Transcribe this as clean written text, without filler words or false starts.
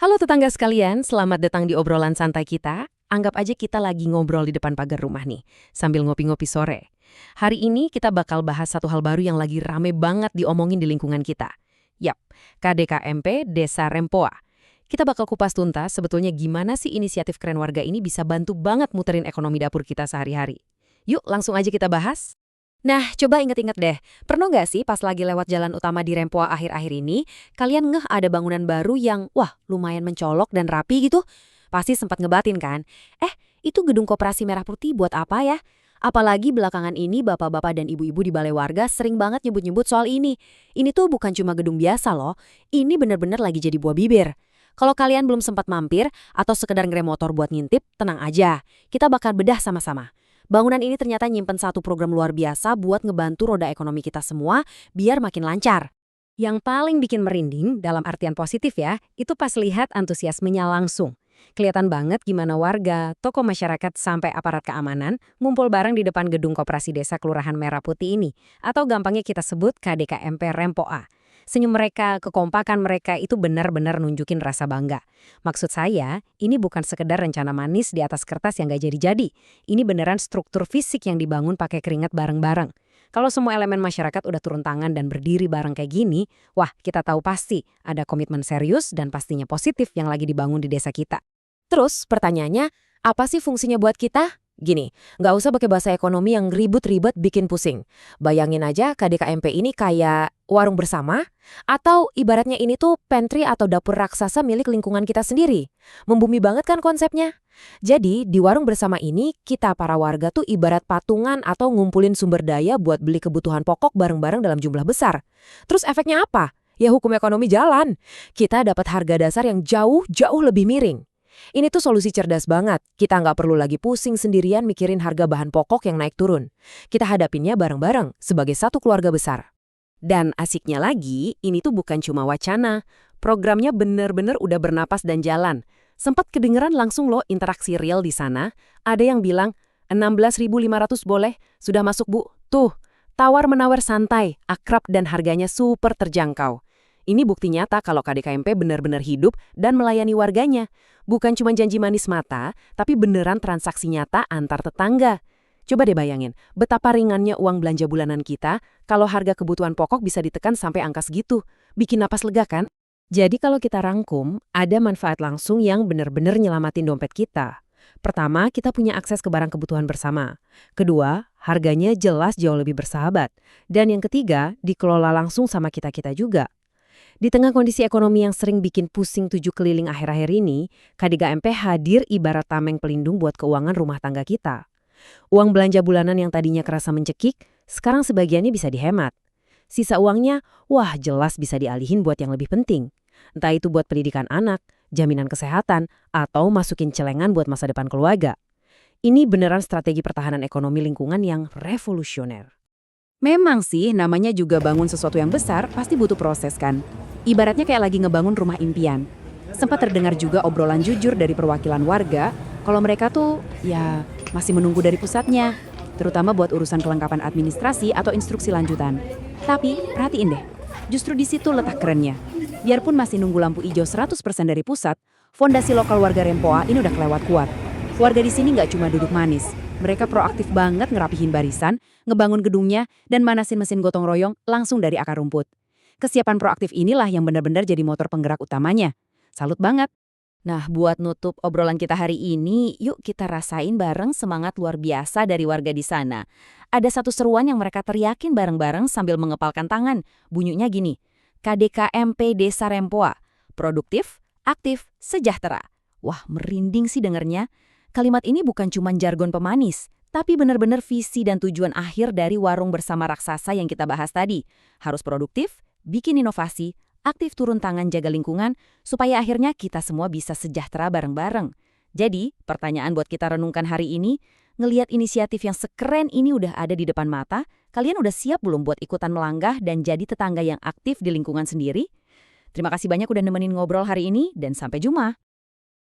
Halo tetangga sekalian, selamat datang di obrolan santai kita. Anggap aja kita lagi ngobrol di depan pagar rumah nih, sambil ngopi-ngopi sore. Hari ini kita bakal bahas satu hal baru yang lagi rame banget diomongin di lingkungan kita. Yap, KDKMP Desa Rempoa. Kita bakal kupas tuntas sebetulnya gimana sih inisiatif keren warga ini bisa bantu banget muterin ekonomi dapur kita sehari-hari. Yuk langsung aja kita bahas. Nah, coba inget-inget deh, pernah nggak sih pas lagi lewat jalan utama di Rempoa akhir-akhir ini, kalian ngeh ada bangunan baru yang, wah, lumayan mencolok dan rapi gitu? Pasti sempat ngebatin kan? Itu gedung Koperasi Merah Putih buat apa ya? Apalagi belakangan ini bapak-bapak dan ibu-ibu di balai warga sering banget nyebut-nyebut soal ini. Ini tuh bukan cuma gedung biasa loh, ini bener-bener lagi jadi buah bibir. Kalau kalian belum sempat mampir atau sekedar ngerem motor buat ngintip, tenang aja, kita bakal bedah sama-sama. Bangunan ini ternyata nyimpen satu program luar biasa buat ngebantu roda ekonomi kita semua biar makin lancar. Yang paling bikin merinding dalam artian positif ya, itu pas lihat antusiasmenya langsung. Kelihatan banget gimana warga, tokoh masyarakat sampai aparat keamanan ngumpul bareng di depan gedung Koperasi Desa Kelurahan Merah Putih ini, atau gampangnya kita sebut KDKMP Rempoa. Senyum mereka, kekompakan mereka itu benar-benar nunjukin rasa bangga. Maksud saya, ini bukan sekedar rencana manis di atas kertas yang gak jadi-jadi. Ini beneran struktur fisik yang dibangun pakai keringat bareng-bareng. Kalau semua elemen masyarakat udah turun tangan dan berdiri bareng kayak gini, wah kita tahu pasti ada komitmen serius dan pastinya positif yang lagi dibangun di desa kita. Terus pertanyaannya, apa sih fungsinya buat kita? Gini, nggak usah pakai bahasa ekonomi yang ribet-ribet bikin pusing. Bayangin aja KDKMP ini kayak warung bersama, atau ibaratnya ini tuh pantry atau dapur raksasa milik lingkungan kita sendiri. Membumi banget kan konsepnya? Jadi, di warung bersama ini, kita para warga tuh ibarat patungan atau ngumpulin sumber daya buat beli kebutuhan pokok bareng-bareng dalam jumlah besar. Terus efeknya apa? Ya hukum ekonomi jalan. Kita dapat harga dasar yang jauh-jauh lebih miring. Ini tuh solusi cerdas banget. Kita nggak perlu lagi pusing sendirian mikirin harga bahan pokok yang naik turun. Kita hadapinnya bareng-bareng sebagai satu keluarga besar. Dan asiknya lagi, ini tuh bukan cuma wacana. Programnya bener-bener udah bernapas dan jalan. Sempat kedengeran langsung loh interaksi real di sana. Ada yang bilang, 16.500 boleh, sudah masuk Bu. Tuh, tawar-menawar santai, akrab dan harganya super terjangkau. Ini bukti nyata kalau KDKMP benar-benar hidup dan melayani warganya. Bukan cuma janji manis mata, tapi beneran transaksi nyata antar tetangga. Coba deh bayangin, betapa ringannya uang belanja bulanan kita kalau harga kebutuhan pokok bisa ditekan sampai angka segitu. Bikin napas lega kan? Jadi kalau kita rangkum, ada manfaat langsung yang benar-benar nyelamatin dompet kita. Pertama, kita punya akses ke barang kebutuhan bersama. Kedua, harganya jelas jauh lebih bersahabat. Dan yang ketiga, dikelola langsung sama kita-kita juga. Di tengah kondisi ekonomi yang sering bikin pusing tujuh keliling akhir-akhir ini, KDKMP hadir ibarat tameng pelindung buat keuangan rumah tangga kita. Uang belanja bulanan yang tadinya kerasa mencekik, sekarang sebagiannya bisa dihemat. Sisa uangnya, wah jelas bisa dialihin buat yang lebih penting. Entah itu buat pendidikan anak, jaminan kesehatan, atau masukin celengan buat masa depan keluarga. Ini beneran strategi pertahanan ekonomi lingkungan yang revolusioner. Memang sih, namanya juga bangun sesuatu yang besar, pasti butuh proses kan? Ibaratnya kayak lagi ngebangun rumah impian. Sempat terdengar juga obrolan jujur dari perwakilan warga, kalau mereka tuh, ya, masih menunggu dari pusatnya. Terutama buat urusan kelengkapan administrasi atau instruksi lanjutan. Tapi, perhatiin deh, justru di situ letak kerennya. Biarpun masih nunggu lampu hijau 100% dari pusat, fondasi lokal warga Rempoa ini udah kelewat kuat. Warga di sini nggak cuma duduk manis. Mereka proaktif banget ngerapihin barisan, ngebangun gedungnya, dan manasin mesin gotong royong langsung dari akar rumput. Kesiapan proaktif inilah yang benar-benar jadi motor penggerak utamanya. Salut banget. Nah, buat nutup obrolan kita hari ini, yuk kita rasain bareng semangat luar biasa dari warga di sana. Ada satu seruan yang mereka teriakin bareng-bareng sambil mengepalkan tangan. Bunyinya gini, KDKMP Desa Rempoa, produktif, aktif, sejahtera. Wah, merinding sih dengernya. Kalimat ini bukan cuma jargon pemanis, tapi benar-benar visi dan tujuan akhir dari warung bersama raksasa yang kita bahas tadi. Harus produktif, bikin inovasi, aktif turun tangan jaga lingkungan, supaya akhirnya kita semua bisa sejahtera bareng-bareng. Jadi, pertanyaan buat kita renungkan hari ini, ngelihat inisiatif yang sekeren ini udah ada di depan mata, kalian udah siap belum buat ikutan melanggah dan jadi tetangga yang aktif di lingkungan sendiri? Terima kasih banyak udah nemenin ngobrol hari ini, dan sampai jumpa.